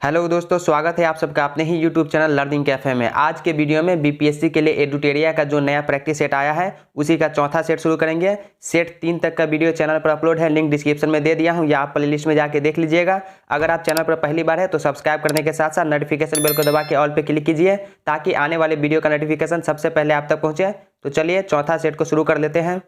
Hello दोस्तों, स्वागत है आप सबका अपने ही यूट्यूब चैनल लर्निंग कैफे में। आज के वीडियो में बीपीएससी के लिए एडुटेरिया का जो नया प्रैक्टिस सेट आया है उसी का चौथा सेट शुरू करेंगे। सेट 3 तक का वीडियो चैनल पर अपलोड है, लिंक डिस्क्रिप्शन में दे दिया हूं या आप प्लेलिस्ट में जाके देख लीजिएगा। अगर आप चैनल पर पहली बार है तो सब्सक्राइब करने के साथ साथ नोटिफिकेशन बेल को दबा के ऑल पे क्लिक कीजिए ताकि आने वाले वीडियो का नोटिफिकेशन सबसे पहले आप तक पहुँचे। तो चलिए चौथा सेट को शुरू कर लेते हैं।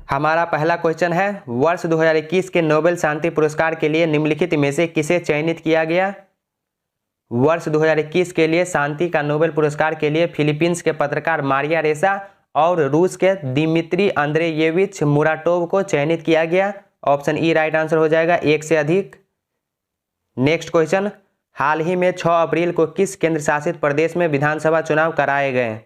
हमारा पहला क्वेश्चन है, वर्ष 2021 के नोबेल शांति पुरस्कार के लिए निम्नलिखित में से किसे चयनित किया गया। वर्ष 2021 के लिए शांति का नोबेल पुरस्कार के लिए फिलीपींस के पत्रकार मारिया रेसा और रूस के दिमित्री अंद्रेयेविच मुराटोव को चयनित किया गया। ऑप्शन ई राइट आंसर हो जाएगा, एक से अधिक। नेक्स्ट क्वेश्चन, हाल ही में 6 अप्रैल को किस केंद्र शासित प्रदेश में विधानसभा चुनाव कराए गए।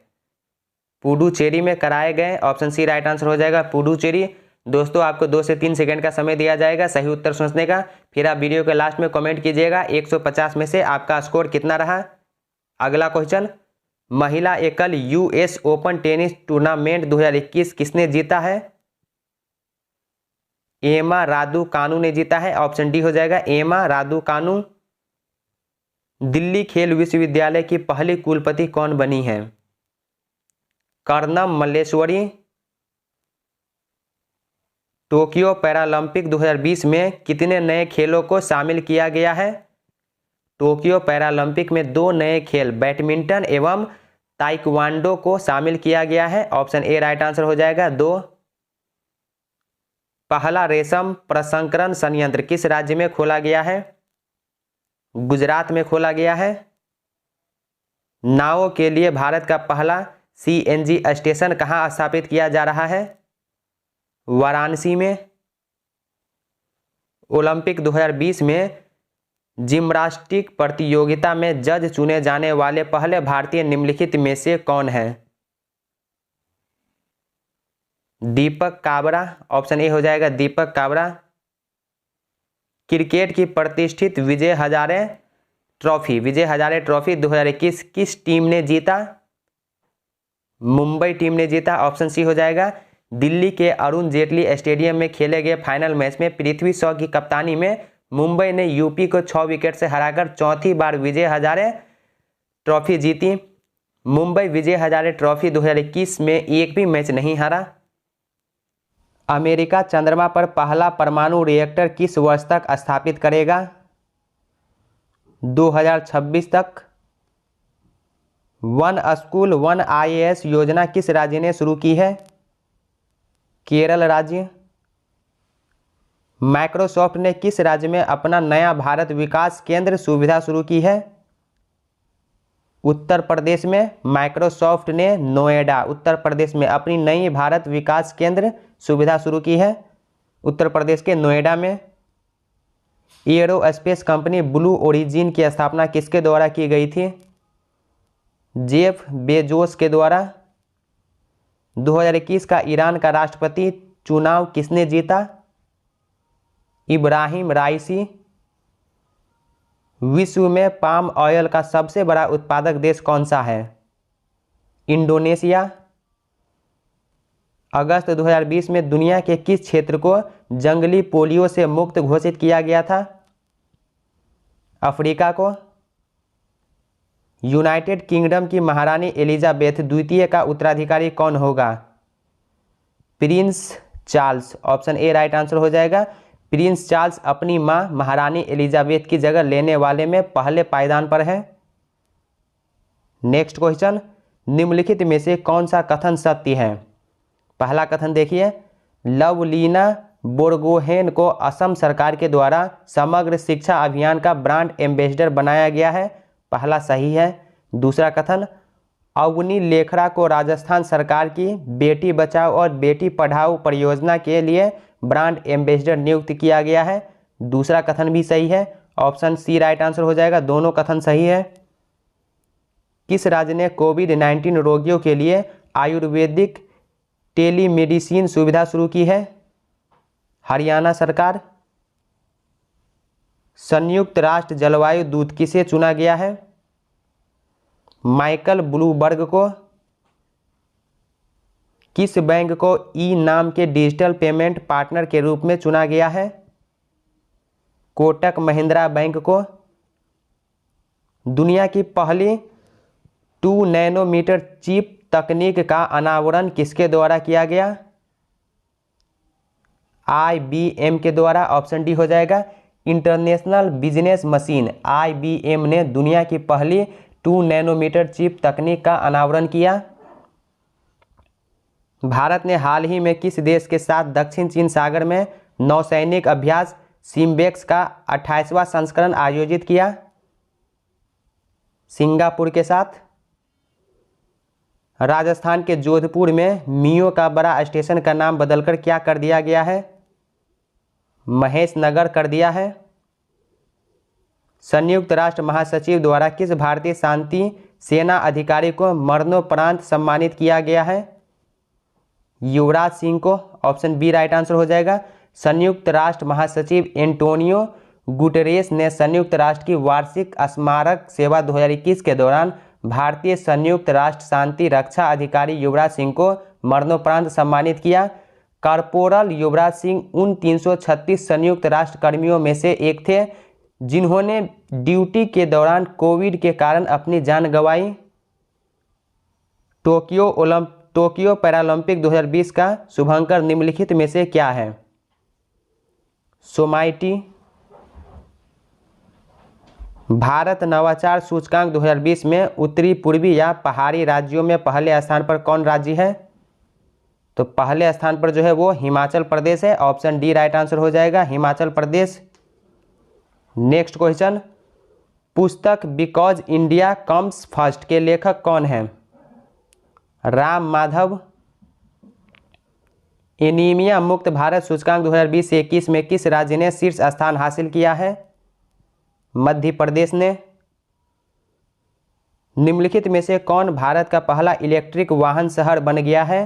पुडुचेरी में कराए गए। ऑप्शन सी राइट आंसर हो जाएगा, पुडुचेरी। दोस्तों आपको 2 से 3 सेकंड का समय दिया जाएगा सही उत्तर सोचने का, फिर आप वीडियो के लास्ट में कमेंट कीजिएगा 150 में से आपका स्कोर कितना रहा। अगला क्वेश्चन, महिला एकल यूएस ओपन टेनिस टूर्नामेंट 2021 किसने जीता है। एमा रादुकानु ने जीता है। ऑप्शन डी हो जाएगा, एमा रादुकानु। दिल्ली खेल विश्वविद्यालय की पहली कुलपति कौन बनी है। कर्णम मल्लेश्वरी। टोक्यो पैरालंपिक 2020 में कितने नए खेलों को शामिल किया गया है। टोक्यो पैरालंपिक में 2 नए खेल बैडमिंटन एवं ताइक्वांडो को शामिल किया गया है। ऑप्शन ए राइट आंसर हो जाएगा, 2। पहला रेशम प्रसंस्करण संयंत्र किस राज्य में खोला गया है। गुजरात में खोला गया है। नावों के लिए भारत का पहला सीएनजी स्टेशन कहां स्थापित किया जा रहा है। वाराणसी में। ओलंपिक 2020 में जिम्नास्टिक प्रतियोगिता में जज चुने जाने वाले पहले भारतीय निम्नलिखित में से कौन है। दीपक काबरा। ऑप्शन ए हो जाएगा, दीपक काबरा। क्रिकेट की प्रतिष्ठित विजय हजारे ट्रॉफी 2021 किस टीम ने जीता। मुंबई टीम ने जीता। ऑप्शन सी हो जाएगा, दिल्ली के अरुण जेटली स्टेडियम में खेले गए फाइनल मैच में पृथ्वी शॉ की कप्तानी में मुंबई ने यूपी को 6 विकेट से हराकर चौथी बार विजय हजारे ट्रॉफी जीती। मुंबई विजय हजारे ट्रॉफी 2021 में एक भी मैच नहीं हारा। अमेरिका चंद्रमा पर पहला परमाणु रिएक्टर किस वर्ष तक स्थापित करेगा। 2026 तक। वन स्कूल वन आईएएस योजना किस राज्य ने शुरू की है। केरल राज्य। माइक्रोसॉफ्ट ने किस राज्य में अपना नया भारत विकास केंद्र सुविधा शुरू की है। उत्तर प्रदेश में। माइक्रोसॉफ्ट ने नोएडा उत्तर प्रदेश में अपनी नई भारत विकास केंद्र सुविधा शुरू की है, उत्तर प्रदेश के नोएडा में। एरोस्पेस कंपनी ब्लू ओरिजिन की स्थापना किसके द्वारा की गई थी। जेफ बेजोस के द्वारा। 2021 का ईरान का राष्ट्रपति चुनाव किसने जीता। इब्राहिम राइसी। विश्व में पाम ऑयल का सबसे बड़ा उत्पादक देश कौन सा है। इंडोनेशिया। अगस्त 2020 में दुनिया के किस क्षेत्र को जंगली पोलियो से मुक्त घोषित किया गया था। अफ्रीका को। यूनाइटेड किंगडम की महारानी एलिजाबेथ द्वितीय का उत्तराधिकारी कौन होगा। Prince Charles. Option A right answer हो जाएगा, प्रिंस चार्ल्स अपनी मां महारानी एलिजाबेथ की जगह लेने वाले में पहले पायदान पर है। नेक्स्ट क्वेश्चन, निम्नलिखित में से कौन सा कथन सत्य है। पहला कथन देखिए, लवलीना बोरगोहेन को असम सरकार के द्वारा समग्र शिक्षा अभियान का ब्रांड एम्बेसडर बनाया गया है। पहला सही है। दूसरा कथन, अवनी लेखरा को राजस्थान सरकार की बेटी बचाओ और बेटी पढ़ाओ परियोजना के लिए ब्रांड एम्बेसडर नियुक्त किया गया है। दूसरा कथन भी सही है। ऑप्शन सी राइट आंसर हो जाएगा, दोनों कथन सही है। किस राज्य ने कोविड-19 रोगियों के लिए आयुर्वेदिक टेलीमेडिसिन सुविधा शुरू की है। हरियाणा सरकार। संयुक्त राष्ट्र जलवायु दूत किसे चुना गया है। माइकल ब्लूमबर्ग को। किस बैंक को ई नाम के डिजिटल पेमेंट पार्टनर के रूप में चुना गया है? कोटक महिंद्रा बैंक को। दुनिया की पहली 2 नैनोमीटर चिप तकनीक का अनावरण किसके द्वारा किया गया? IBM के द्वारा। ऑप्शन डी हो जाएगा। इंटरनेशनल बिजनेस मशीन IBM ने दुनिया की पहली 2 नैनोमीटर चिप तकनीक का अनावरण किया। भारत ने हाल ही में किस देश के साथ दक्षिण चीन सागर में नौसैनिक अभ्यास सिम्बेक्स का 28वां संस्करण आयोजित किया? सिंगापुर के साथ। राजस्थान के जोधपुर में मियो का बड़ा स्टेशन का नाम बदलकर क्या कर दिया गया है? महेश नगर कर दिया है। संयुक्त राष्ट्र महासचिव द्वारा किस भारतीय शांति सेना अधिकारी को मरणोपरांत सम्मानित किया गया है? युवराज सिंह को। ऑप्शन बी राइट आंसर हो जाएगा। संयुक्त राष्ट्र महासचिव एंटोनियो गुटेरेस ने संयुक्त राष्ट्र की वार्षिक स्मारक सेवा 2021 के दौरान भारतीय संयुक्त राष्ट्र शांति रक्षा अधिकारी युवराज सिंह को मरणोपरांत सम्मानित किया। कॉर्पोरल युवराज सिंह उन 336 संयुक्त राष्ट्र कर्मियों में से एक थे जिन्होंने ड्यूटी के दौरान कोविड के कारण अपनी जान गंवाई। टोक्यो पैरालंपिक 2020 का शुभंकर निम्नलिखित में से क्या है? सोमाइटी। भारत नवाचार सूचकांक 2020 में उत्तरी पूर्वी या पहाड़ी राज्यों में पहले स्थान पर कौन राज्य है? तो पहले स्थान पर जो है वो हिमाचल प्रदेश है। ऑप्शन डी राइट आंसर हो जाएगा, हिमाचल प्रदेश। नेक्स्ट क्वेश्चन, पुस्तक बिकॉज इंडिया कम्स फर्स्ट के लेखक कौन हैं? राम माधव। एनीमिया मुक्त भारत सूचकांक 2020-21 में किस राज्य ने शीर्ष स्थान हासिल किया है? मध्य प्रदेश ने। निम्नलिखित में से कौन भारत का पहला इलेक्ट्रिक वाहन शहर बन गया है?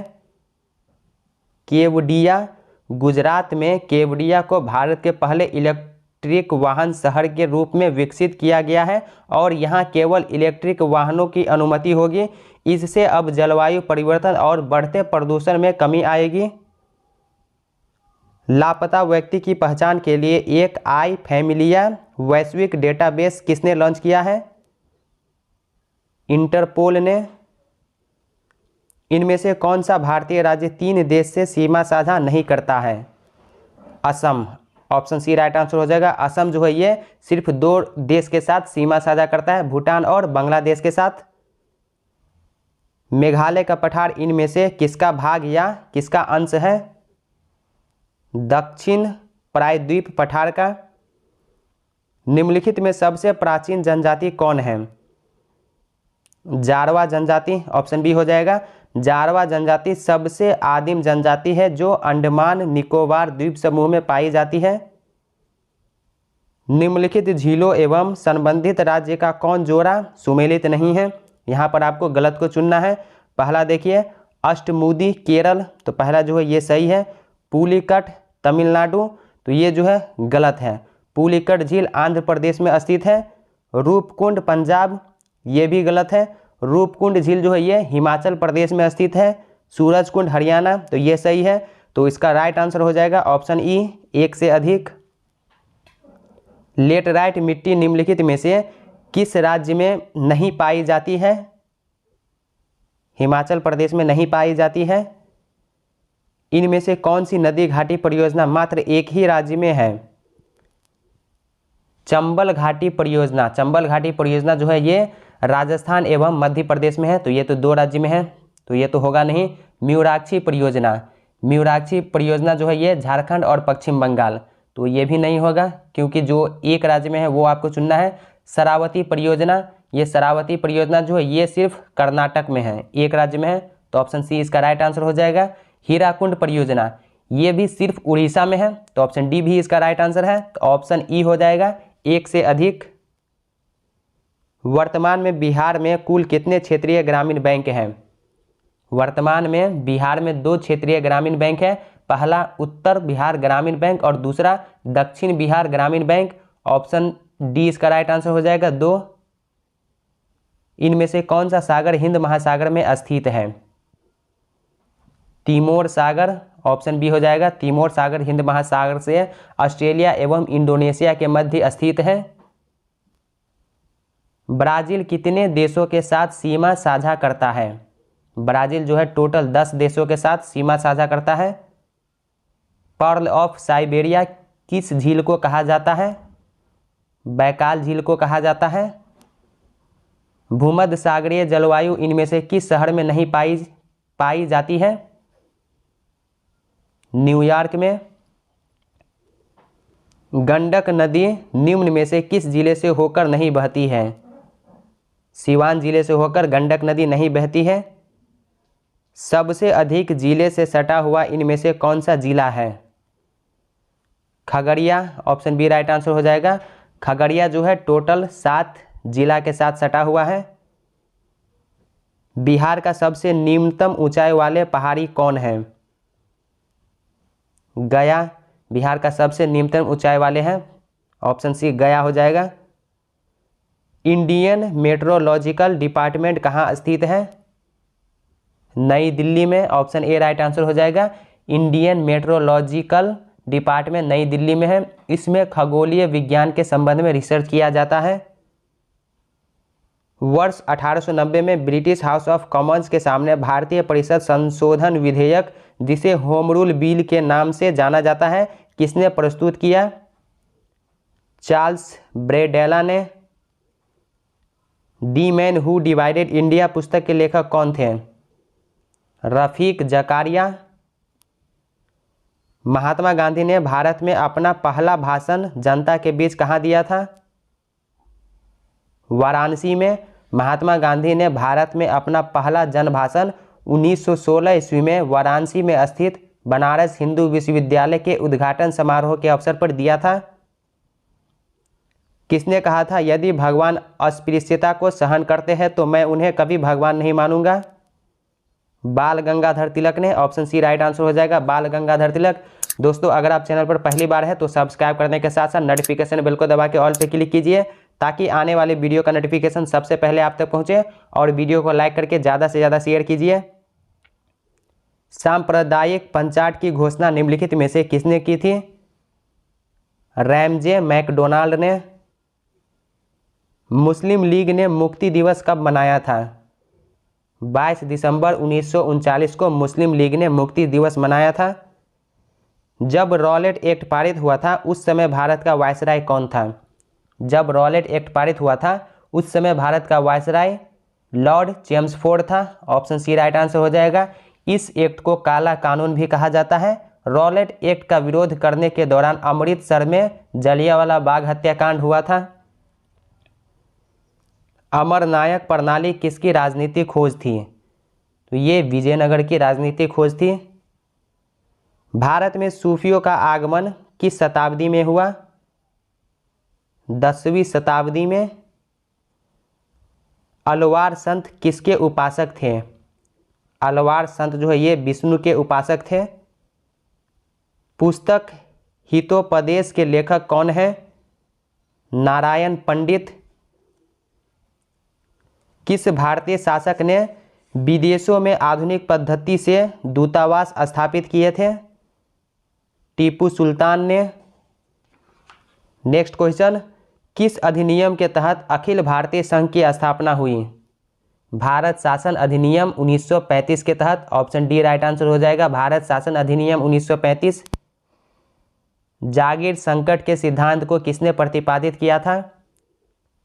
केवडिया। गुजरात में केवडिया को भारत के पहले इलेक्ट्रिक वाहन शहर के रूप में विकसित किया गया है और यहाँ केवल इलेक्ट्रिक वाहनों की अनुमति होगी। इससे अब जलवायु परिवर्तन और बढ़ते प्रदूषण में कमी आएगी। लापता व्यक्ति की पहचान के लिए एक आई फैमिलिया वैश्विक डेटाबेस किसने लॉन्च किया है? इंटरपोल ने। इनमें से कौन सा भारतीय राज्य 3 देश से सीमा साझा नहीं करता है? Assam. Option C right answer हो जाएगा। असम जो है ये सिर्फ 2 देश के साथ सीमा साझा करता है, भूटान और बांग्लादेश के साथ। मेघालय का पठार इनमें से किसका भाग या किसका अंश है? दक्षिण प्रायद्वीप पठार का। निम्नलिखित में सबसे प्राचीन जनजाति कौन है? जारवा जनजाति। ऑप्शन बी हो जाएगा। जारवा जनजाति सबसे आदिम जनजाति है जो अंडमान निकोबार द्वीप समूह में पाई जाती है। निम्नलिखित झीलों एवं संबंधित राज्य का कौन जोड़ा सुमेलित नहीं है? यहाँ पर आपको गलत को चुनना है। पहला देखिए, अष्टमुदी केरल, तो पहला जो है ये सही है। पुलिकट तमिलनाडु, तो ये जो है गलत है। पुलिकट झील आंध्र प्रदेश में स्थित है। रूपकुंड पंजाब, ये भी गलत है। रूपकुंड झील जो है ये हिमाचल प्रदेश में स्थित है। सूरजकुंड हरियाणा, तो ये सही है। तो इसका राइट आंसर हो जाएगा ऑप्शन ई, 1 से अधिक। लेटराइट मिट्टी निम्नलिखित में से किस राज्य में नहीं पाई जाती है? हिमाचल प्रदेश में नहीं पाई जाती है। इनमें से कौन सी नदी घाटी परियोजना मात्र एक ही राज्य में है? चंबल घाटी परियोजना। चंबल घाटी परियोजना जो है ये राजस्थान एवं मध्य प्रदेश में है, तो ये तो 2 राज्य में है, तो ये तो होगा नहीं। म्यूराक्षी परियोजना, म्यूराक्षी परियोजना जो है ये झारखंड और पश्चिम बंगाल, तो ये भी नहीं होगा क्योंकि जो एक राज्य में है वो आपको चुनना है। शरावती परियोजना, ये शरावती परियोजना जो है ये सिर्फ कर्नाटक में है, एक राज्य में है, तो ऑप्शन सी इसका राइट आंसर हो जाएगा। हीराकुंड परियोजना, ये भी सिर्फ उड़ीसा में है, तो ऑप्शन डी भी इसका राइट आंसर है। तो ऑप्शन ई हो जाएगा, 1 से अधिक। वर्तमान में बिहार में कुल कितने क्षेत्रीय ग्रामीण बैंक हैं? वर्तमान में बिहार में 2 क्षेत्रीय ग्रामीण बैंक है। पहला उत्तर बिहार ग्रामीण बैंक और दूसरा दक्षिण बिहार ग्रामीण बैंक। ऑप्शन डी इसका राइट आंसर हो जाएगा, 2। इनमें से कौन सा सागर हिंद महासागर में स्थित है? तिमोर सागर, ऑप्शन बी हो जाएगा। तिमोर सागर हिंद महासागर से ऑस्ट्रेलिया एवं इंडोनेशिया के मध्य स्थित है। ब्राजील कितने देशों के साथ सीमा साझा करता है? ब्राजील जो है टोटल 10 देशों के साथ सीमा साझा करता है। पर्ल ऑफ साइबेरिया किस झील को कहा जाता है? बैकाल झील को कहा जाता है। भूमध्य सागरीय जलवायु इनमें से किस शहर में नहीं पाई जाती है? न्यूयॉर्क में। गंडक नदी निम्न में से किस जिले से होकर नहीं बहती है? सिवान जिले से होकर गंडक नदी नहीं बहती है। सबसे अधिक जिले से सटा हुआ इनमें से कौन सा जिला है? Khagaria, option B right answer हो जाएगा। खगड़िया जो है टोटल 7 जिला के साथ सटा हुआ है। बिहार का सबसे निम्नतम ऊंचाई वाले पहाड़ी कौन है? गया बिहार का सबसे निम्नतम ऊंचाई वाले हैं, ऑप्शन सी गया हो जाएगा। इंडियन मेट्रोलॉजिकल डिपार्टमेंट कहाँ स्थित है? नई दिल्ली में, ऑप्शन ए राइट आंसर हो जाएगा। इंडियन मेट्रोलॉजिकल डिपार्टमेंट नई दिल्ली में है। इसमें खगोलीय विज्ञान के संबंध में रिसर्च किया जाता है। वर्ष 1890 में ब्रिटिश हाउस ऑफ कॉमन्स के सामने भारतीय परिषद संशोधन विधेयक, जिसे होम रूल बिल के नाम से जाना जाता है, किसने प्रस्तुत किया? चार्ल्स ब्रैडेला ने। The man who divided India पुस्तक के लेखक कौन थे? रफीक जकारिया। महात्मा गांधी ने भारत में अपना पहला भाषण जनता के बीच कहाँ दिया था? वाराणसी में। महात्मा गांधी ने भारत में अपना पहला जन भाषण 1916 ईस्वी में वाराणसी में स्थित बनारस हिंदू विश्वविद्यालय के उद्घाटन समारोह के अवसर पर दिया था। किसने कहा था, यदि भगवान अस्पृश्यता को सहन करते हैं तो मैं उन्हें कभी भगवान नहीं मानूंगा? बाल गंगाधर तिलक ने। ऑप्शन सी राइट आंसर हो जाएगा, बाल गंगाधर तिलक। दोस्तों, अगर आप चैनल पर पहली बार है तो सब्सक्राइब करने के साथ साथ नोटिफिकेशन बेल को दबा के ऑल पे क्लिक कीजिए, ताकि आने वाले वीडियो का नोटिफिकेशन सबसे पहले आप तक पहुंचे। और वीडियो को लाइक करके ज़्यादा से ज़्यादा शेयर कीजिए। सांप्रदायिक पंचायत की घोषणा निम्नलिखित में से किसने की थी? रैमजे मैकडोनाल्ड ने। मुस्लिम लीग ने मुक्ति दिवस कब मनाया था? 22 दिसंबर 1939 को मुस्लिम लीग ने मुक्ति दिवस मनाया था। जब रॉलेट एक्ट पारित हुआ था उस समय भारत का वायसराय कौन था? जब रॉलेट एक्ट पारित हुआ था उस समय भारत का वायसराय लॉर्ड चेम्सफोर्ड था। ऑप्शन सी राइट आंसर हो जाएगा। इस एक्ट को काला कानून भी कहा जाता है। रॉलेट एक्ट का विरोध करने के दौरान अमृतसर में जलियांवाला बाग हत्याकांड हुआ था। अमरनायक प्रणाली किसकी राजनीतिक खोज थी? तो ये विजयनगर की राजनीतिक खोज थी। भारत में सूफियों का आगमन किस शताब्दी में हुआ? 10वीं शताब्दी में। अलवार संत किसके उपासक थे? अलवार संत जो है ये विष्णु के उपासक थे। पुस्तक हितोपदेश के लेखक कौन है? नारायण पंडित। किस भारतीय शासक ने विदेशों में आधुनिक पद्धति से दूतावास स्थापित किए थे? टीपू सुल्तान ने। नेक्स्ट क्वेश्चन, किस अधिनियम के तहत अखिल भारतीय संघ की स्थापना हुई? भारत शासन अधिनियम 1935 के तहत। ऑप्शन डी राइट आंसर हो जाएगा, भारत शासन अधिनियम 1935। जागीर संकट के सिद्धांत को किसने प्रतिपादित किया था?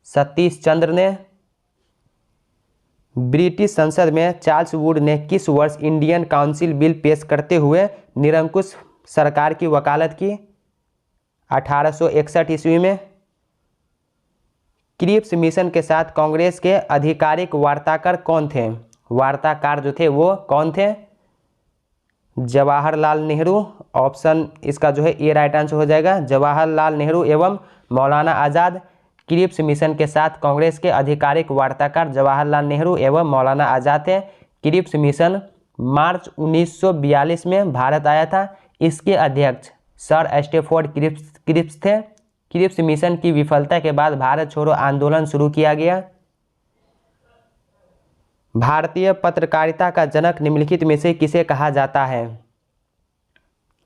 सतीश चंद्र ने। ब्रिटिश संसद में चार्ल्स वुड ने किस वर्ष इंडियन काउंसिल बिल पेश करते हुए निरंकुश सरकार की वकालत की? 1861 ईस्वी में। क्रिप्स मिशन के साथ कांग्रेस के आधिकारिक वार्ताकार कौन थे? वार्ताकार जो थे वो कौन थे? जवाहरलाल नेहरू। ऑप्शन इसका जो है ए राइट आंसर हो जाएगा, जवाहरलाल नेहरू एवं मौलाना आज़ाद। क्रिप्स मिशन के साथ कांग्रेस के आधिकारिक वार्ताकार जवाहरलाल नेहरू एवं मौलाना आज़ाद थे। क्रिप्स मिशन मार्च 1942 में भारत आया था। इसके अध्यक्ष सर स्टैफोर्ड क्रिप्स थे। क्रिप्स मिशन की विफलता के बाद भारत छोड़ो आंदोलन शुरू किया गया। भारतीय पत्रकारिता का जनक निम्नलिखित में से किसे कहा जाता है?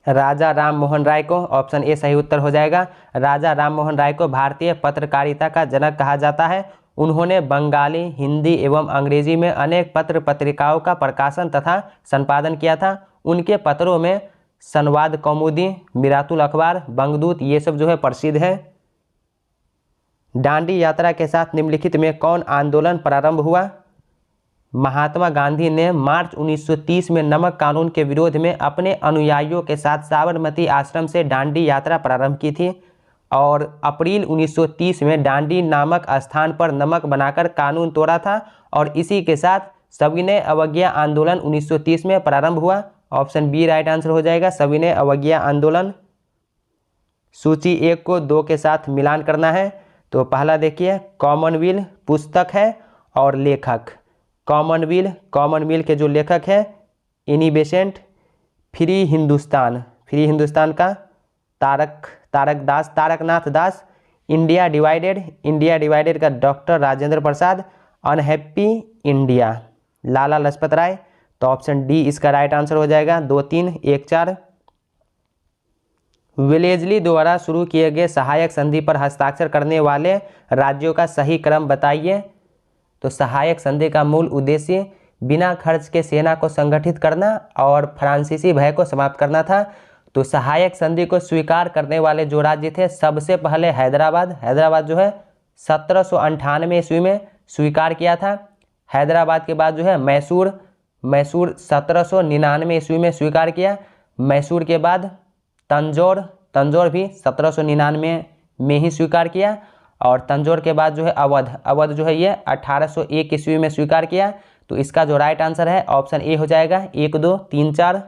राजा राम मोहन राय को। ऑप्शन ए सही उत्तर हो जाएगा। राजा राम मोहन राय को भारतीय पत्रकारिता का जनक कहा जाता है। उन्होंने बंगाली, हिंदी एवं अंग्रेजी में अनेक पत्र पत्रिकाओं का प्रकाशन तथा संपादन किया था। उनके पत्रों में संवाद कौमुदी, मिरातुल अखबार, बंगदूत ये सब जो है प्रसिद्ध है। दांडी यात्रा के साथ निम्नलिखित में कौन आंदोलन प्रारंभ हुआ? महात्मा गांधी ने मार्च 1930 में नमक कानून के विरोध में अपने अनुयायियों के साथ साबरमती आश्रम से दांडी यात्रा प्रारंभ की थी और अप्रैल 1930 में दांडी नामक स्थान पर नमक बनाकर कानून तोड़ा था और इसी के साथ सविनय अवज्ञा आंदोलन 1930 में प्रारंभ हुआ। ऑप्शन बी राइट आंसर हो जाएगा, सविनय अवज्ञा आंदोलन। सूची 1 को 2 के साथ मिलान करना है। तो पहला देखिए, कॉमनवेल्थ पुस्तक है और लेखक। कॉमनवेल्थ के जो लेखक है एनी बेसेंट। फ्री हिंदुस्तान का तारकनाथ दास। इंडिया डिवाइडेड का doctor Rajendra Prasad. Unhappy India Lala Lajpat Rai. तो ऑप्शन डी इसका राइट आंसर हो जाएगा। 2, 3, 1, 4। वेलेस्ली द्वारा शुरू किए गए सहायक संधि पर हस्ताक्षर करने वाले राज्यों का सही क्रम बताइए। तो सहायक संधि का मूल उद्देश्य बिना खर्च के सेना को संगठित करना और फ्रांसीसी भय को समाप्त करना था। तो सहायक संधि को स्वीकार करने वाले जो राज्य थे, सबसे पहले हैदराबाद जो है 1798 ईस्वी में स्वीकार किया था। हैदराबाद के बाद जो है मैसूर 1799 ईस्वी में स्वीकार किया। मैसूर के बाद तंजौर भी 1799 में ही स्वीकार किया और तंजौर के बाद जो है अवध जो है ये 1801 ईस्वी में स्वीकार किया। तो इसका जो राइट आंसर है ऑप्शन ए हो जाएगा। 1, 2, 3, 4।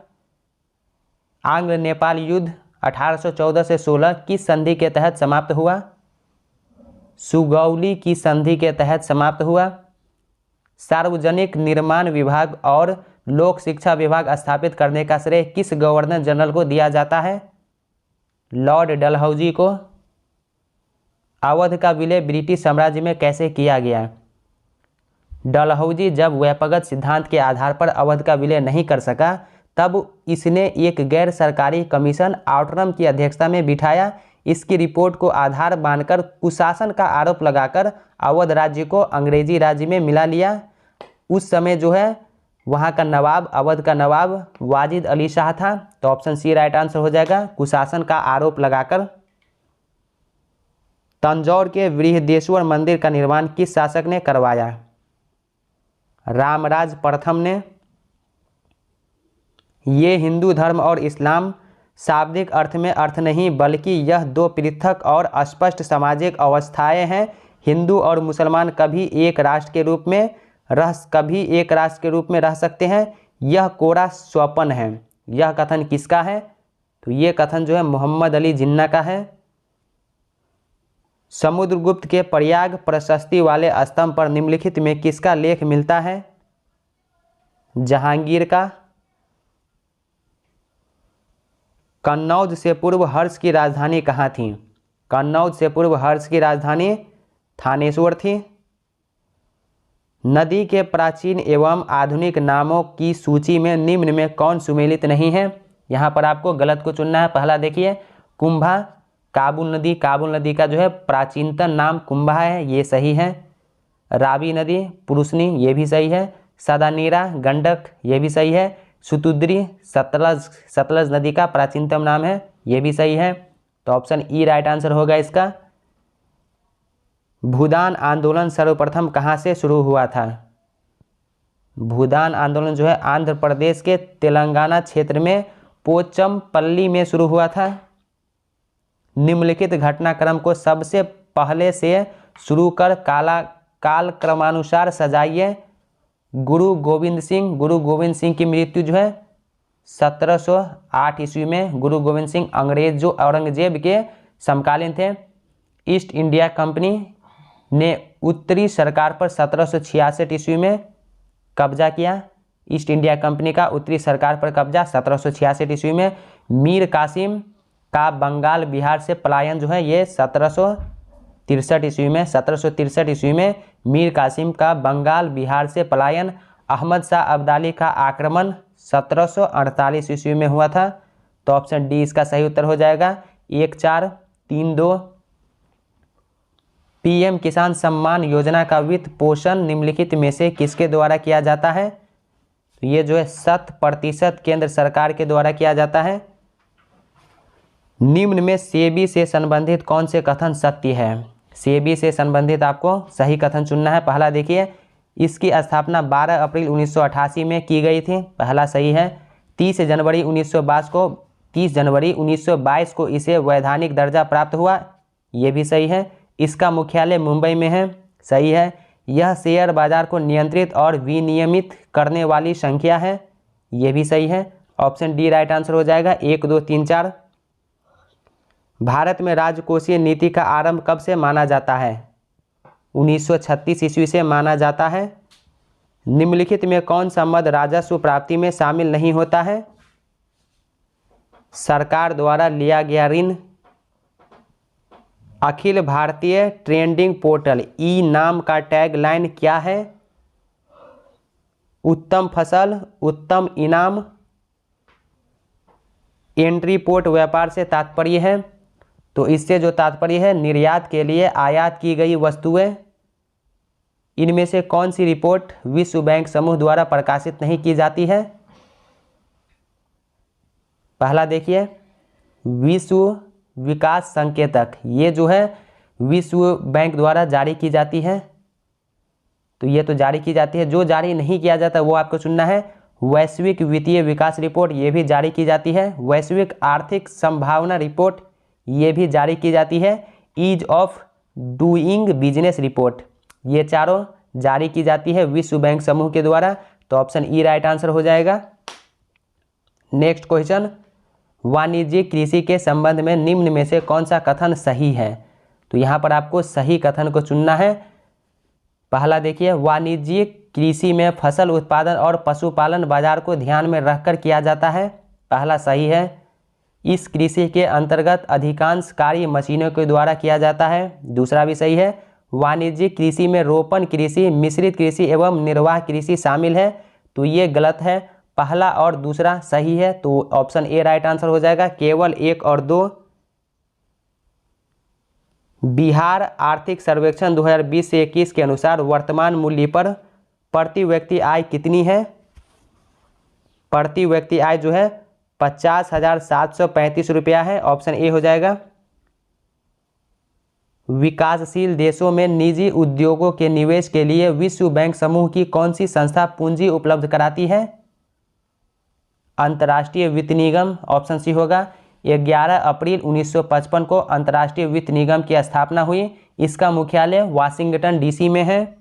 आंग्ल नेपाल युद्ध 1814 से 16 किस संधि के तहत समाप्त हुआ? सुगौली की संधि के तहत समाप्त हुआ। सार्वजनिक निर्माण विभाग और लोक शिक्षा विभाग स्थापित करने का श्रेय किस गवर्नर जनरल को दिया जाता है? लॉर्ड डलहौजी को। अवध का विलय ब्रिटिश साम्राज्य में कैसे किया गया? डलहौजी जब व्यक्तिगत सिद्धांत के आधार पर अवध का विलय नहीं कर सका तब इसने एक गैर सरकारी कमीशन आउटरम की अध्यक्षता में बिठाया। इसकी रिपोर्ट को आधार मानकर कुशासन का आरोप लगाकर अवध राज्य को अंग्रेजी राज्य में मिला लिया। उस समय जो है वहाँ का नवाब, अवध का नवाब वाजिद अली शाह था। तो ऑप्शन सी राइट आंसर हो जाएगा, कुशासन का आरोप लगाकर। तंजौर के बृहदेश्वर मंदिर का निर्माण किस शासक ने करवाया? रामराज प्रथम ने। ये हिंदू धर्म और इस्लाम शाब्दिक अर्थ में अर्थ नहीं बल्कि यह 2 पृथक और स्पष्ट सामाजिक अवस्थाएं हैं। हिंदू और मुसलमान कभी एक राष्ट्र के रूप में रह सकते हैं। यह कोरा स्वप्न है। यह कथन किसका है? तो ये कथन जो है मोहम्मद अली जिन्ना का है। समुद्रगुप्त के प्रयाग प्रशस्ति वाले स्तंभ पर निम्नलिखित में किसका लेख मिलता है? जहांगीर का। कन्नौज से पूर्व हर्ष की राजधानी कहाँ थी? कन्नौज से पूर्व हर्ष की राजधानी थानेश्वर थी। नदी के प्राचीन एवं आधुनिक नामों की सूची में निम्न में कौन सुमेलित नहीं है? यहाँ पर आपको गलत को चुनना है। पहला देखिए, कुंभा। काबुल नदी का जो है प्राचीनतम नाम कुंभा है, ये सही है। रावी नदी, पुरुषनी, ये भी सही है। सदानीरा, गंडक, ये भी सही है। सुतुद्री, सतलज नदी का प्राचीनतम नाम है, ये भी सही है। तो ऑप्शन ई राइट आंसर होगा इसका। भूदान आंदोलन सर्वप्रथम कहाँ से शुरू हुआ था? भूदान आंदोलन जो है आंध्र प्रदेश के तेलंगाना क्षेत्र में पोचमपल्ली में शुरू हुआ था। निम्नलिखित घटनाक्रम को सबसे पहले से शुरू कर काल क्रमानुसार सजाइए। गुरु गोविंद सिंह की मृत्यु जो है 1708 ईस्वी में। गुरु गोविंद सिंह अंग्रेज जो औरंगजेब के समकालीन थे। ईस्ट इंडिया कंपनी ने उत्तरी सरकार पर 1766 ईस्वी में कब्जा किया। ईस्ट इंडिया कंपनी का उत्तरी सरकार पर कब्जा 1766 ईस्वी में। मीर कासिम का बंगाल बिहार से पलायन जो है ये 1763 ईस्वी में। 1763 ईस्वी में मीर कासिम का बंगाल बिहार से पलायन। अहमद शाह अब्दाली का आक्रमण 1748 ईस्वी में हुआ था। तो ऑप्शन डी इसका सही उत्तर हो जाएगा। 1432। पीएम किसान सम्मान योजना का वित्त पोषण निम्नलिखित में से किसके द्वारा किया जाता है? तो ये जो है 100% केंद्र सरकार के द्वारा किया जाता है। निम्न में सेबी से संबंधित कौन से कथन सत्य है? सेबी से संबंधित आपको सही कथन चुनना है। पहला देखिए, इसकी स्थापना 12 अप्रैल 1988 में की गई थी, पहला सही है। 30 जनवरी 1922 को इसे वैधानिक दर्जा प्राप्त हुआ, ये भी सही है। इसका मुख्यालय मुंबई में है, सही है। यह शेयर बाजार को नियंत्रित और विनियमित करने वाली संख्या है, ये भी सही है। ऑप्शन डी राइट आंसर हो जाएगा। 1, 2, 3, 4। भारत में राजकोषीय नीति का आरंभ कब से माना जाता है? 1936 ईस्वी से माना जाता है। निम्नलिखित में कौन सा मद राजस्व प्राप्ति में शामिल नहीं होता है? सरकार द्वारा लिया गया ऋण, Akhil Bharatiya trading portal e नाम का टैगलाइन क्या है? उत्तम फसल, उत्तम इनाम। एंट्री पोर्ट व्यापार से तात्पर्य है, तो इससे जो तात्पर्य है निर्यात के लिए आयात की गई वस्तुएं। इनमें से कौन सी रिपोर्ट विश्व बैंक समूह द्वारा प्रकाशित नहीं की जाती है? पहला देखिए, विश्व विकास संकेतक, ये जो है विश्व बैंक द्वारा जारी की जाती है, तो ये तो जारी की जाती है। जो जारी नहीं किया जाता वो आपको चुनना है। वैश्विक वित्तीय विकास रिपोर्ट, ये भी जारी की जाती है। वैश्विक आर्थिक संभावना रिपोर्ट, ये भी जारी की जाती है। Ease of doing business report, ये चारों जारी की जाती है विश्व बैंक समूह के द्वारा। तो ऑप्शन ई राइट आंसर हो जाएगा। नेक्स्ट क्वेश्चन, वाणिज्यिक कृषि के संबंध में निम्न में से कौन सा कथन सही है? तो यहाँ पर आपको सही कथन को चुनना है। पहला देखिए, वाणिज्यिक कृषि में फसल उत्पादन और पशुपालन बाजार को ध्यान में रखकर किया जाता है, पहला सही है। इस कृषि के अंतर्गत अधिकांश कार्य मशीनों के द्वारा किया जाता है, दूसरा भी सही है। वाणिज्यिक कृषि में रोपण कृषि, मिश्रित कृषि एवं निर्वाह कृषि शामिल है, तो ये गलत है। पहला और दूसरा सही है, तो ऑप्शन ए राइट आंसर हो जाएगा। केवल 1 और 2। बिहार आर्थिक सर्वेक्षण 2020 से 21 के अनुसार वर्तमान मूल्य पर प्रति व्यक्ति आय कितनी है? प्रति व्यक्ति आय जो है 50,735 रुपया है, ऑप्शन ए हो जाएगा। विकासशील देशों में निजी उद्योगों के निवेश के लिए विश्व बैंक समूह की कौन सी संस्था पूंजी उपलब्ध कराती है? अंतर्राष्ट्रीय वित्त निगम, ऑप्शन सी होगा। 11 अप्रैल 1955 को अंतर्राष्ट्रीय वित्त निगम की स्थापना हुई। इसका मुख्यालय वाशिंगटन डीसी में है।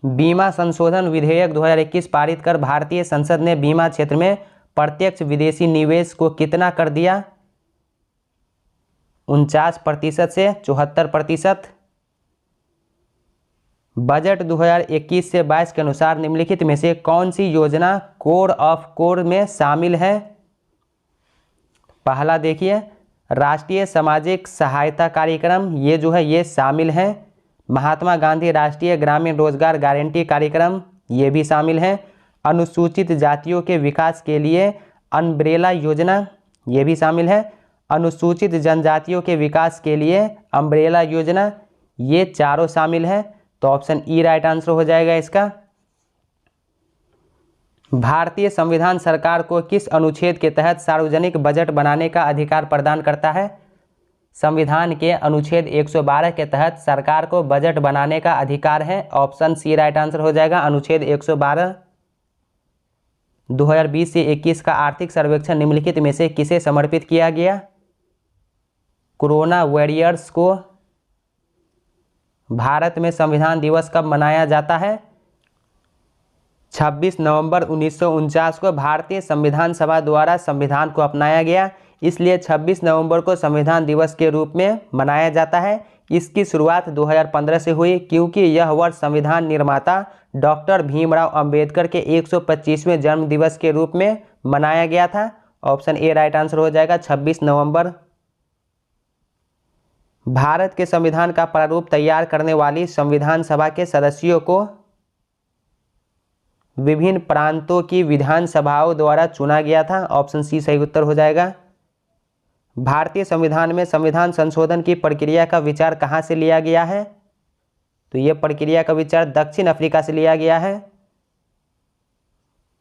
बीमा संशोधन विधेयक 2021 पारित कर भारतीय संसद ने बीमा क्षेत्र में प्रत्यक्ष विदेशी निवेश को कितना कर दिया? 49% से 74%। बजट 2021 से 22 के अनुसार निम्नलिखित में से कौन सी योजना कोर ऑफ कोर में शामिल है? पहला देखिए, राष्ट्रीय सामाजिक सहायता कार्यक्रम, ये जो है ये शामिल है। महात्मा गांधी राष्ट्रीय ग्रामीण रोजगार गारंटी कार्यक्रम, ये भी शामिल है। अनुसूचित जातियों के विकास के लिए अम्ब्रेला योजना, ये भी शामिल है। अनुसूचित जनजातियों के विकास के लिए अम्ब्रेला योजना, ये चारों शामिल है, तो ऑप्शन ई राइट आंसर हो जाएगा इसका। भारतीय संविधान सरकार को किस अनुच्छेद के तहत सार्वजनिक बजट बनाने का अधिकार प्रदान करता है? संविधान के अनुच्छेद 112 के तहत सरकार को बजट बनाने का अधिकार है, ऑप्शन सी राइट आंसर हो जाएगा। अनुच्छेद 112। 2020 से 21 का आर्थिक सर्वेक्षण निम्नलिखित में से किसे समर्पित किया गया? कोरोना वॉरियर्स को। भारत में संविधान दिवस कब मनाया जाता है? 26 नवंबर 1949 को भारतीय संविधान सभा द्वारा संविधान को अपनाया गया, इसलिए 26 नवंबर को संविधान दिवस के रूप में मनाया जाता है। इसकी शुरुआत 2015 से हुई क्योंकि यह वर्ष संविधान निर्माता डॉक्टर भीमराव अंबेडकर के 125वें जन्म दिवस के रूप में मनाया गया था। ऑप्शन ए राइट आंसर हो जाएगा, 26 नवंबर। भारत के संविधान का प्रारूप तैयार करने वाली संविधान सभा के सदस्यों को विभिन्न प्रांतों की विधानसभाओं द्वारा चुना गया था। ऑप्शन सी सही उत्तर हो जाएगा। भारतीय संविधान में संविधान संशोधन की प्रक्रिया का विचार कहाँ से लिया गया है? तो यह प्रक्रिया का विचार दक्षिण अफ्रीका से लिया गया है।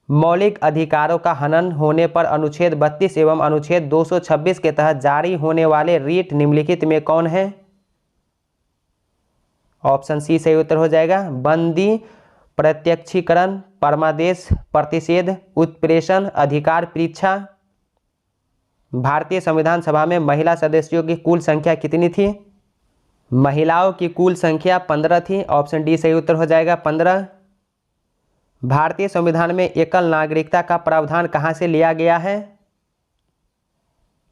मौलिक अधिकारों का हनन होने पर अनुच्छेद 32 एवं अनुच्छेद 226 के तहत जारी होने वाले रीट निम्नलिखित में कौन है? ऑप्शन सी सही उत्तर हो जाएगा। बंदी, प्रत्यक्षीकरण, परमादेश, प्रतिषेध, उत्प्रेषण, अधिकार परीक्षा। भारतीय संविधान सभा में महिला सदस्यों की कुल संख्या कितनी थी? महिलाओं की कुल संख्या 15 थी। ऑप्शन डी सही उत्तर हो जाएगा, 15। भारतीय संविधान में एकल नागरिकता का प्रावधान कहाँ से लिया गया है?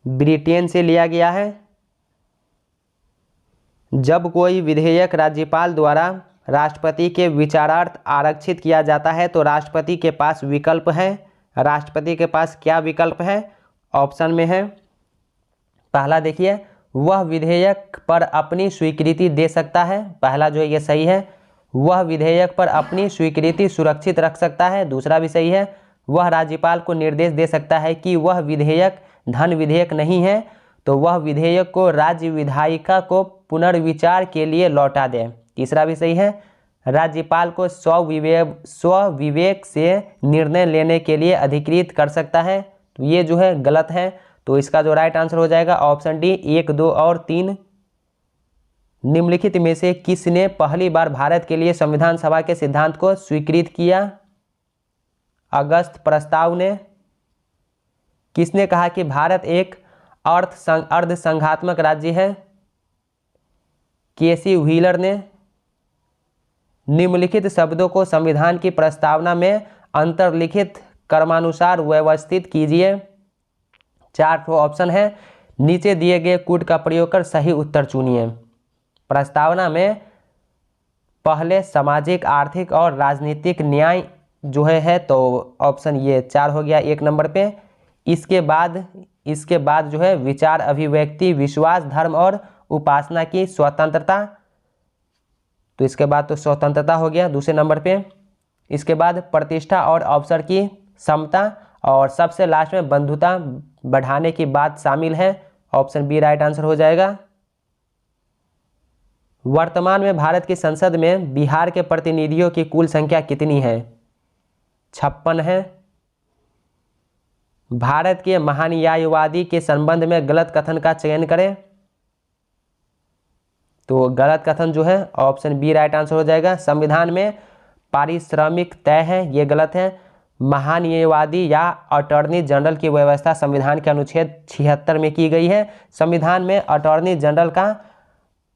ब्रिटेन से लिया गया है। जब कोई विधेयक राज्यपाल द्वारा राष्ट्रपति के विचारार्थ आरक्षित किया जाता है तो राष्ट्रपति के पास विकल्प है। राष्ट्रपति के पास क्या विकल्प है? ऑप्शन में है, पहला देखिए, वह विधेयक पर अपनी स्वीकृति दे सकता है। पहला जो है ये सही है। वह विधेयक पर अपनी स्वीकृति सुरक्षित रख सकता है। दूसरा भी सही है। वह राज्यपाल को निर्देश दे सकता है कि वह विधेयक धन विधेयक नहीं है तो वह विधेयक को राज्य विधायिका को पुनर्विचार के लिए लौटा दे। तीसरा भी सही है। राज्यपाल को स्वविवेक से निर्णय लेने के लिए अधिकृत कर सकता है। तो ये जो है गलत है। तो इसका जो राइट आंसर हो जाएगा ऑप्शन डी 1, 2 और 3। निम्नलिखित में से किसने पहली बार भारत के लिए संविधान सभा के सिद्धांत को स्वीकृत किया? अगस्त प्रस्ताव ने। किसने कहा कि भारत एक अर्धसंघात्मक राज्य है? केसी व्हीलर ने। निम्नलिखित शब्दों को संविधान की प्रस्तावना में अंतर्लिखित क्रमानुसार व्यवस्थित कीजिए। 4 ऑप्शन है। नीचे दिए गए कूट का प्रयोग कर सही उत्तर चुनिए। प्रस्तावना में पहले सामाजिक, आर्थिक और राजनीतिक न्याय जो है तो ऑप्शन ये 4 हो गया 1 नंबर पे। इसके बाद जो है विचार, अभिव्यक्ति, विश्वास, धर्म और उपासना की स्वतंत्रता। तो इसके बाद तो स्वतंत्रता हो गया दूसरे नंबर पे। इसके बाद प्रतिष्ठा और अवसर की समता और सबसे लास्ट में बंधुता बढ़ाने की बात शामिल है। ऑप्शन बी राइट आंसर हो जाएगा। वर्तमान में भारत की संसद में बिहार के प्रतिनिधियों की कुल संख्या कितनी है? 56 है। भारत के महान न्यायवादी के संबंध में गलत कथन का चयन करें। तो गलत कथन जो है ऑप्शन बी राइट आंसर हो जाएगा। संविधान में पारिश्रमिक तय है, ये गलत है। महान न्यायवादी या अटॉर्नी जनरल की व्यवस्था संविधान के अनुच्छेद 76 में की गई है। संविधान में अटॉर्नी जनरल का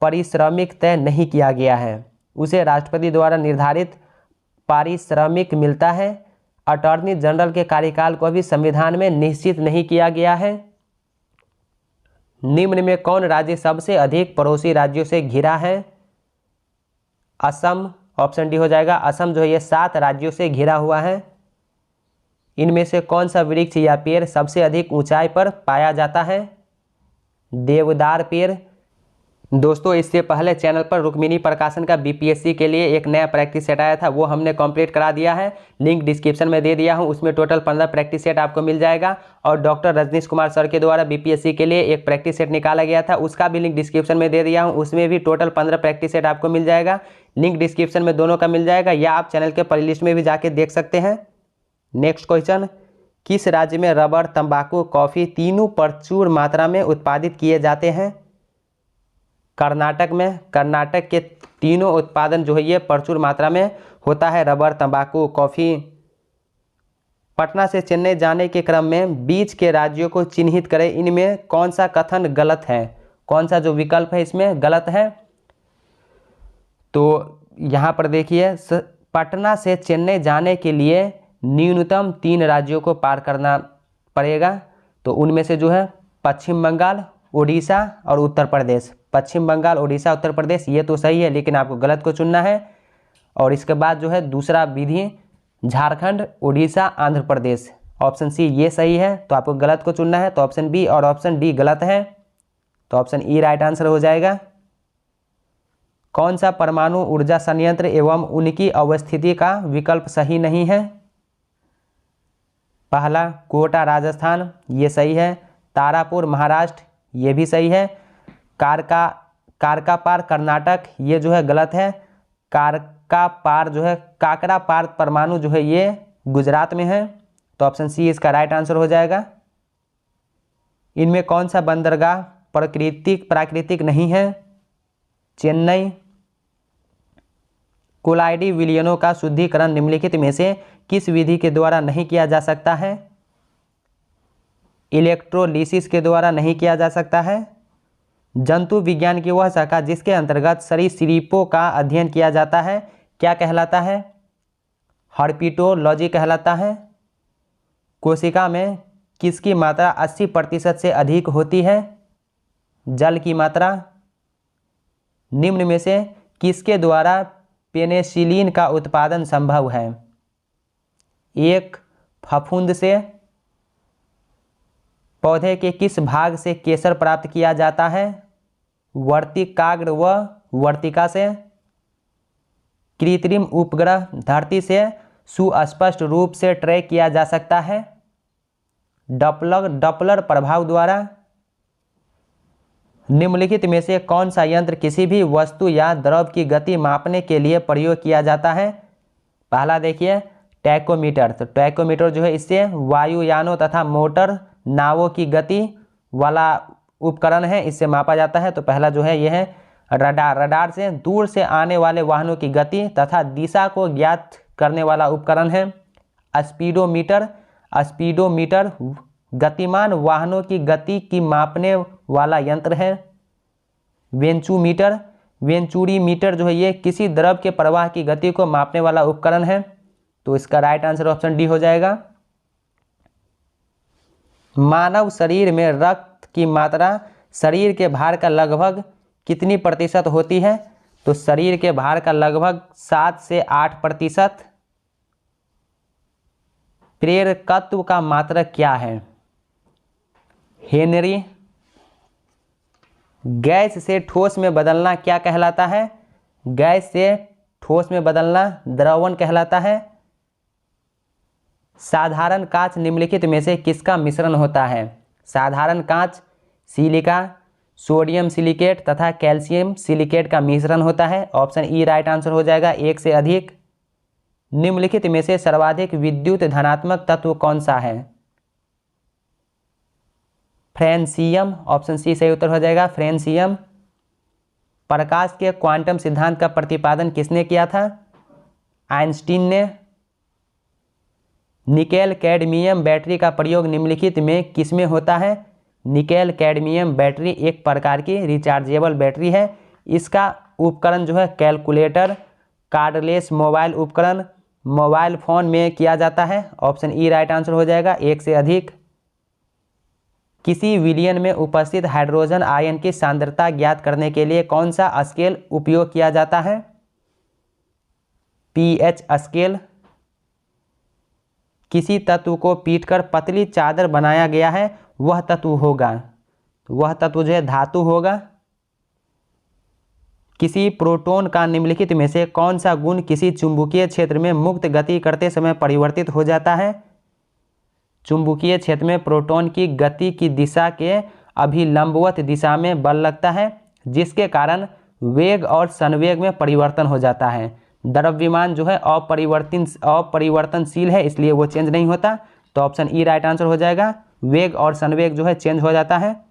पारिश्रमिक तय नहीं किया गया है, उसे राष्ट्रपति द्वारा निर्धारित पारिश्रमिक मिलता है। अटॉर्नी जनरल के कार्यकाल को भी संविधान में निश्चित नहीं किया गया है। निम्न में कौन राज्य सबसे अधिक पड़ोसी राज्यों से घिरा है? असम। ऑप्शन डी हो जाएगा। असम जो है ये 7 राज्यों से घिरा हुआ है। इनमें से कौन सा वृक्ष या पेड़ सबसे अधिक ऊंचाई पर पाया जाता है? देवदार पेड़। दोस्तों, इससे पहले चैनल पर रुक्मिणी प्रकाशन का बीपीएससी के लिए एक नया प्रैक्टिस सेट आया था, वो हमने कंप्लीट करा दिया है। लिंक डिस्क्रिप्शन में दे दिया हूँ। उसमें टोटल 15 प्रैक्टिस सेट आपको मिल जाएगा। और डॉक्टर रजनीश कुमार सर के द्वारा बीपीएससी के लिए एक प्रैक्टिस सेट निकाला गया था, उसका भी लिंक डिस्क्रिप्शन में दे दिया हूँ। उसमें भी टोटल 15 प्रैक्टिस सेट आपको मिल जाएगा। लिंक डिस्क्रिप्शन में दोनों का मिल जाएगा, या आप चैनल के प्लेलिस्ट में भी जाके देख सकते हैं। नेक्स्ट क्वेश्चन, किस राज्य में रबर, तंबाकू, कॉफ़ी तीनों प्रचुर मात्रा में उत्पादित किए जाते हैं? कर्नाटक में। कर्नाटक के तीनों उत्पादन जो है ये प्रचुर मात्रा में होता है, रबर, तंबाकू, कॉफ़ी। पटना से चेन्नई जाने के क्रम में बीच के राज्यों को चिन्हित करें। इनमें कौन सा कथन गलत है? कौन सा जो विकल्प है इसमें गलत है? तो यहाँ पर देखिए, पटना से चेन्नई जाने के लिए न्यूनतम 3 राज्यों को पार करना पड़ेगा। तो उनमें से जो है पश्चिम बंगाल, उड़ीसा और उत्तर प्रदेश। पश्चिम बंगाल, उड़ीसा, उत्तर प्रदेश, ये तो सही है, लेकिन आपको गलत को चुनना है। और इसके बाद जो है दूसरा विधि, झारखंड, उड़ीसा, आंध्र प्रदेश। ऑप्शन सी ये सही है, तो आपको गलत को चुनना है। तो ऑप्शन बी और ऑप्शन डी गलत है, तो ऑप्शन ई राइट आंसर हो जाएगा। कौन सा परमाणु ऊर्जा संयंत्र एवं उनकी अवस्थिति का विकल्प सही नहीं है? पहला कोटा राजस्थान, ये सही है। तारापुर महाराष्ट्र, ये भी सही है। कारकापार कर्नाटक, ये जो है गलत है। कारकापार जो है, काकरापार परमाणु जो है ये गुजरात में है। तो ऑप्शन सी इसका राइट आंसर हो जाएगा। इनमें कौन सा बंदरगाह प्राकृतिक नहीं है? चेन्नई। कोलाइडी विलयनों का शुद्धिकरण निम्नलिखित में से किस विधि के द्वारा नहीं किया जा सकता है? इलेक्ट्रोलिसिस के द्वारा नहीं किया जा सकता है। जंतु विज्ञान की वह शाखा जिसके अंतर्गत सरीसृपों का अध्ययन किया जाता है क्या कहलाता है? हर्पिटोलॉजी कहलाता है। कोशिका में किसकी मात्रा 80% से अधिक होती है? जल की मात्रा। निम्न में से किसके द्वारा पेनिसिलिन का उत्पादन संभव है? 1. फफूंद से। पौधे के किस भाग से केसर प्राप्त किया जाता है? वर्तिकाग्र व वर्तिका से। कृत्रिम उपग्रह धरती से सुस्पष्ट रूप से ट्रैक किया जा सकता है डॉपलर प्रभाव द्वारा। निम्नलिखित में से कौन सा यंत्र किसी भी वस्तु या द्रव की गति मापने के लिए प्रयोग किया जाता है? पहला देखिए टैकोमीटर। तो टैकोमीटर जो है इससे वायुयानों तथा मोटर नावों की गति वाला उपकरण है, इससे मापा जाता है। तो पहला जो है यह है रडार। रडार से दूर से आने वाले वाहनों की गति तथा दिशा को ज्ञात करने वाला उपकरण है। स्पीडोमीटर। स्पीडोमीटर गतिमान वाहनों की गति की मापने वाला यंत्र है। वेंचूमीटर। वेंचुरीमीटर जो है ये किसी द्रव के प्रवाह की गति को मापने वाला उपकरण है। तो इसका राइट आंसर ऑप्शन डी हो जाएगा। मानव शरीर में रक्त की मात्रा शरीर के भार का लगभग कितनी प्रतिशत होती है? तो शरीर के भार का लगभग 7 से 8%। प्रेरकत्व का मात्रक क्या है? हेनरी। गैस से ठोस में बदलना क्या कहलाता है? गैस से ठोस में बदलना द्रवण कहलाता है। साधारण कांच निम्नलिखित में से किसका मिश्रण होता है? साधारण कांच सिलिका, सोडियम सिलिकेट तथा कैल्शियम सिलिकेट का मिश्रण होता है। ऑप्शन ई राइट आंसर हो जाएगा। एक से अधिक। निम्नलिखित में से सर्वाधिक विद्युत धनात्मक तत्व कौन सा है? फ्रेंसियम। ऑप्शन सी सही उत्तर हो जाएगा, फ्रेंसियम। प्रकाश के क्वांटम सिद्धांत का प्रतिपादन किसने किया था? आइंस्टीन ने। निकेल कैडमियम बैटरी का प्रयोग निम्नलिखित में किसमें होता है? निकेल कैडमियम बैटरी एक प्रकार की रिचार्जेबल बैटरी है। इसका उपकरण जो है कैलकुलेटर, कार्डलेस मोबाइल उपकरण, मोबाइल फोन में किया जाता है। ऑप्शन ई राइट आंसर हो जाएगा। एक से अधिक। किसी विलयन में उपस्थित हाइड्रोजन आयन की सांद्रता ज्ञात करने के लिए कौन सा स्केल उपयोग किया जाता है? PH scale. किसी तत्व को पीटकर पतली चादर बनाया गया है, वह तत्व होगा, वह तत्व जो है धातु होगा। किसी प्रोटॉन का निम्नलिखित में से कौन सा गुण किसी चुंबकीय क्षेत्र में मुक्त गति करते समय परिवर्तित हो जाता है? चुंबकीय क्षेत्र में प्रोटॉन की गति की दिशा के अभिलंबवत दिशा में बल लगता है, जिसके कारण वेग और संवेग में परिवर्तन हो जाता है। द्रव्यमान जो है अपरिवर्तनशील है, इसलिए वो चेंज नहीं होता। तो ऑप्शन ई राइट आंसर हो जाएगा। वेग और संवेग जो है चेंज हो जाता है।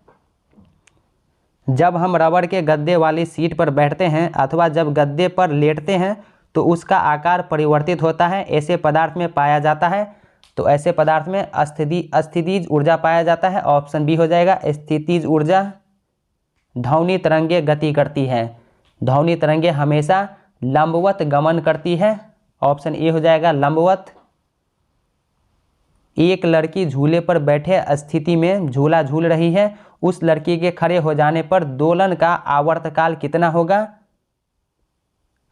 जब हम रबड़ के गद्दे वाली सीट पर बैठते हैं अथवा जब गद्दे पर लेटते हैं तो उसका आकार परिवर्तित होता है, ऐसे पदार्थ में पाया जाता है। तो ऐसे पदार्थ में स्थितिज ऊर्जा पाया जाता है। ऑप्शन बी हो जाएगा, स्थितिज ऊर्जा। ध्वनि तरंगे गति करती है। ध्वनि तरंगे हमेशा लंबवत गमन करती है। ऑप्शन ए हो जाएगा, लंबवत। एक लड़की झूले पर बैठे स्थिति में झूला झूल रही है, उस लड़की के खड़े हो जाने पर दोलन का आवर्तकाल कितना होगा?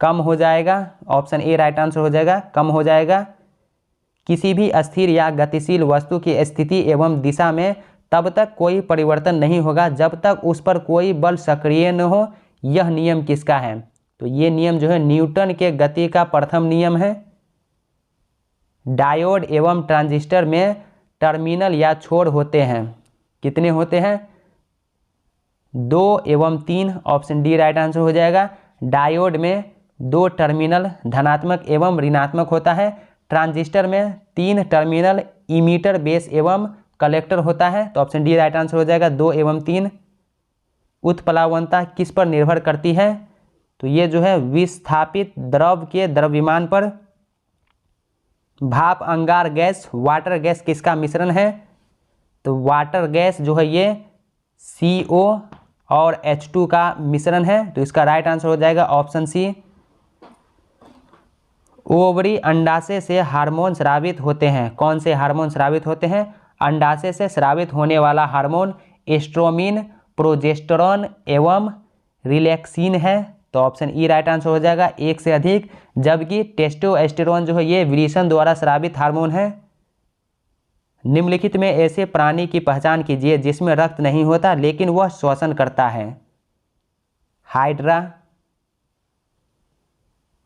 कम हो जाएगा। ऑप्शन ए राइट आंसर हो जाएगा, कम हो जाएगा। किसी भी अस्थिर या गतिशील वस्तु की स्थिति एवं दिशा में तब तक कोई परिवर्तन नहीं होगा जब तक उस पर कोई बल सक्रिय न हो। यह नियम किसका है? तो ये नियम जो है न्यूटन के गति का प्रथम नियम है। डायोड एवं ट्रांजिस्टर में टर्मिनल या छोर होते हैं। कितने होते हैं? 2 एवं 3। ऑप्शन डी राइट आंसर हो जाएगा। डायोड में 2 टर्मिनल धनात्मक एवं ऋणात्मक होता है। ट्रांजिस्टर में 3 टर्मिनल इमीटर, बेस एवं कलेक्टर होता है। तो ऑप्शन डी राइट आंसर हो जाएगा 2 एवं 3। उत्प्लावनता किस पर निर्भर करती है? तो ये जो है विस्थापित द्रव के द्रव्यमान पर। भाप, अंगार गैस, वाटर गैस किसका मिश्रण है? तो वाटर गैस जो है ये CO और H2 का मिश्रण है। तो इसका राइट आंसर हो जाएगा ऑप्शन सी। ओवरी अंडाशय से हार्मोन स्रावित होते हैं। कौन से हार्मोन स्रावित होते हैं? अंडाशय से स्रावित होने वाला हार्मोन एस्ट्रोमिन, प्रोजेस्टेरोन एवं रिलैक्सिन है। तो ऑप्शन ई राइट आंसर हो जाएगा, एक से अधिक। जबकि टेस्टोस्टेरोन जो है ये वृषण द्वारा स्रावित हार्मोन है। निम्नलिखित में ऐसे प्राणी की पहचान कीजिए जिसमें रक्त नहीं होता लेकिन वह श्वसन करता है। हाइड्रा।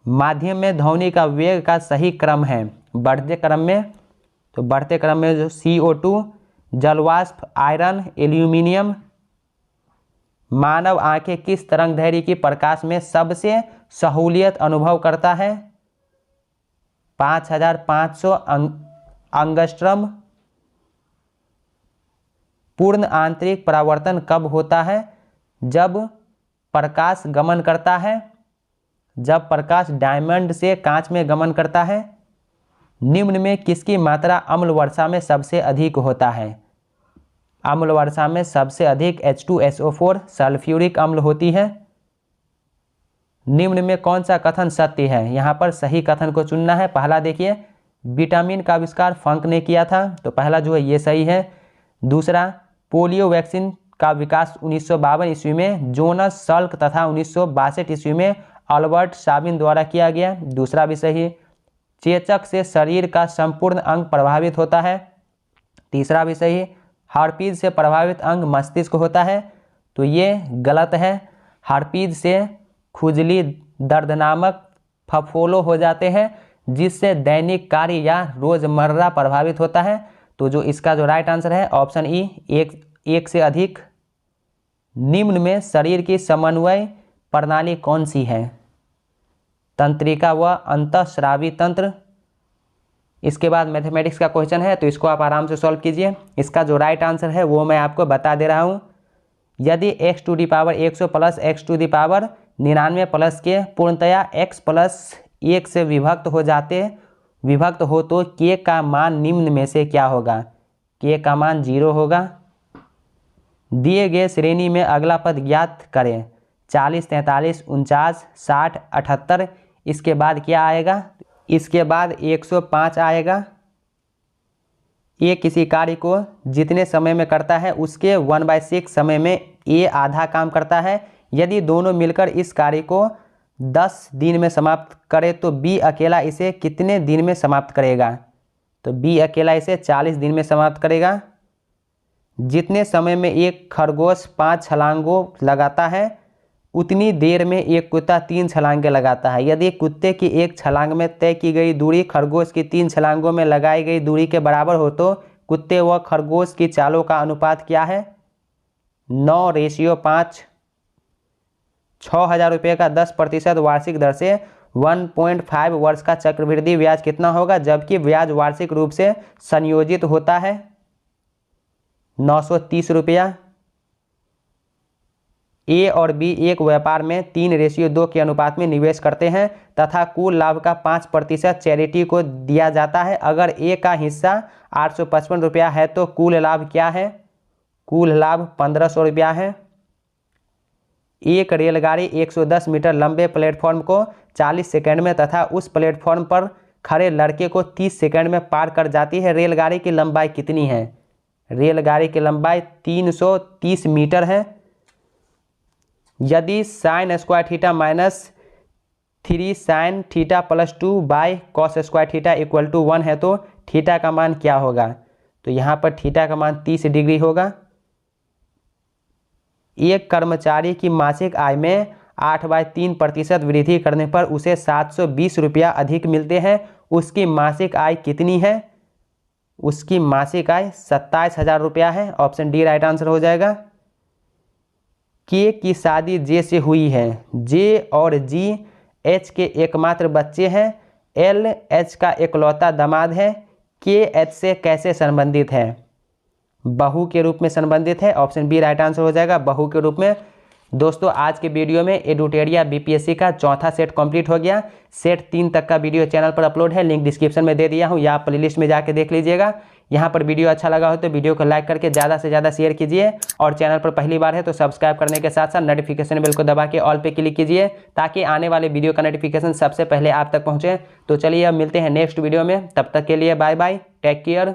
माध्यम में ध्वनि का वेग का सही क्रम है बढ़ते क्रम में। तो बढ़ते क्रम में जो CO2, जलवाष्प, आयरन, एल्यूमिनियम। मानव आंखें किस तरंगदैर्घ्य की प्रकाश में सबसे सहूलियत अनुभव करता है? 5500 एंगस्ट्रॉम। पूर्ण आंतरिक परावर्तन कब होता है? जब प्रकाश गमन करता है। जब प्रकाश डायमंड से कांच में गमन करता है। निम्न में किसकी मात्रा अम्ल वर्षा में सबसे अधिक होता है? अम्ल वर्षा में सबसे अधिक H2SO4 सल्फ्यूरिक अम्ल होती है। निम्न में कौन सा कथन सत्य है? यहाँ पर सही कथन को चुनना है। पहला देखिए, विटामिन का आविष्कार फंक ने किया था। तो पहला जो है ये सही है। दूसरा, पोलियो वैक्सीन का विकास 1952 ईस्वी में जोनस सल्क तथा 1962 ईस्वी में अल्बर्ट साबिन द्वारा किया गया। दूसरा भी सही। चेचक से शरीर का संपूर्ण अंग प्रभावित होता है। तीसरा भी सही। हर्पीज से प्रभावित अंग मस्तिष्क होता है। तो ये गलत है। हर्पीज से खुजली, दर्दनामक फफोलो हो जाते हैं जिससे दैनिक कार्य या रोजमर्रा प्रभावित होता है। तो जो इसका जो राइट आंसर है ऑप्शन ई, एक से अधिक। निम्न में शरीर की समन्वय प्रणाली कौन सी है? तंत्रिका व अंतःस्रावी तंत्र। इसके बाद मैथमेटिक्स का क्वेश्चन है, तो इसको आप आराम से सॉल्व कीजिए। इसका जो राइट आंसर है वो मैं आपको बता दे रहा हूँ। यदि x to the power 100 plus x to the power 99 plus के पूर्णतया x प्लस 1 से विभक्त हो तो k का मान निम्न में से क्या होगा? k का मान 0 होगा। दिए गए श्रेणी में अगला पद ज्ञात करें। 40, 43, 49, 60, 78। इसके बाद क्या आएगा? इसके बाद 105 आएगा। ये किसी कार्य को जितने समय में करता है उसके 1/6 समय में ए आधा काम करता है। यदि दोनों मिलकर इस कार्य को 10 दिन में समाप्त करे तो बी अकेला इसे कितने दिन में समाप्त करेगा? तो बी अकेला इसे 40 दिन में समाप्त करेगा। जितने समय में एक खरगोश 5 छलांगों लगाता है उतनी देर में एक कुत्ता 3 छलांगे लगाता है। यदि कुत्ते की एक छलांग में तय की गई दूरी खरगोश की 3 छलांगों में लगाई गई दूरी के बराबर हो तो कुत्ते व खरगोश की चालों का अनुपात क्या है? 9:5। 6,000 रुपये का 10% वार्षिक दर से 1.5 वर्ष का चक्रवृद्धि ब्याज कितना होगा? जबकि ब्याज वार्षिक रूप से संयोजित होता है 930 रुपया। ए और बी एक व्यापार में 3:2 के अनुपात में निवेश करते हैं तथा कुल लाभ का 5% चैरिटी को दिया जाता है। अगर ए का हिस्सा 855 रुपया है तो कुल लाभ क्या है? कुल लाभ 1500 रुपया है। एक रेलगाड़ी 110 मीटर लंबे प्लेटफॉर्म को 40 सेकंड में तथा उस प्लेटफॉर्म पर खड़े लड़के को 30 सेकंड में पार कर जाती है। रेलगाड़ी की लंबाई कितनी है? रेलगाड़ी की लंबाई 330 मीटर है। यदि sine square theta minus 3 sine theta plus 2 by cos square theta equal to 1 है तो थीटा का मान क्या होगा? तो यहाँ पर थीटा का मान 30 डिग्री होगा। एक कर्मचारी की मासिक आय में 8/3% वृद्धि करने पर उसे 720 रुपया अधिक मिलते हैं। उसकी मासिक आय कितनी है? उसकी मासिक आय 27,000 रुपया है। ऑप्शन डी राइट आंसर हो जाएगा। के की शादी जे से हुई है। जे और जी एच के एकमात्र बच्चे हैं। एल एच का इकलौता दामाद है। के एच से कैसे संबंधित है? बहू के रूप में संबंधित है। ऑप्शन बी राइट आंसर हो जाएगा, बहू के रूप में। दोस्तों आज के वीडियो में एडुटेरिया बीपीएससी का चौथा सेट कंप्लीट हो गया। सेट 3 तक का वीडियो चैनल पर अपलोड है, लिंक डिस्क्रिप्शन में दे दिया हूँ या आप प्लेलिस्ट में जाके देख लीजिएगा। यहाँ पर वीडियो अच्छा लगा हो तो वीडियो को लाइक करके ज़्यादा से ज़्यादा शेयर कीजिए और चैनल पर पहली बार है तो सब्सक्राइब करने के साथ साथ नोटिफिकेशन बेल को दबा के ऑल पे क्लिक कीजिए ताकि आने वाले वीडियो का नोटिफिकेशन सबसे पहले आप तक पहुँचे। तो चलिए अब मिलते हैं नेक्स्ट वीडियो में, तब तक के लिए बाय बाय, टेक केयर।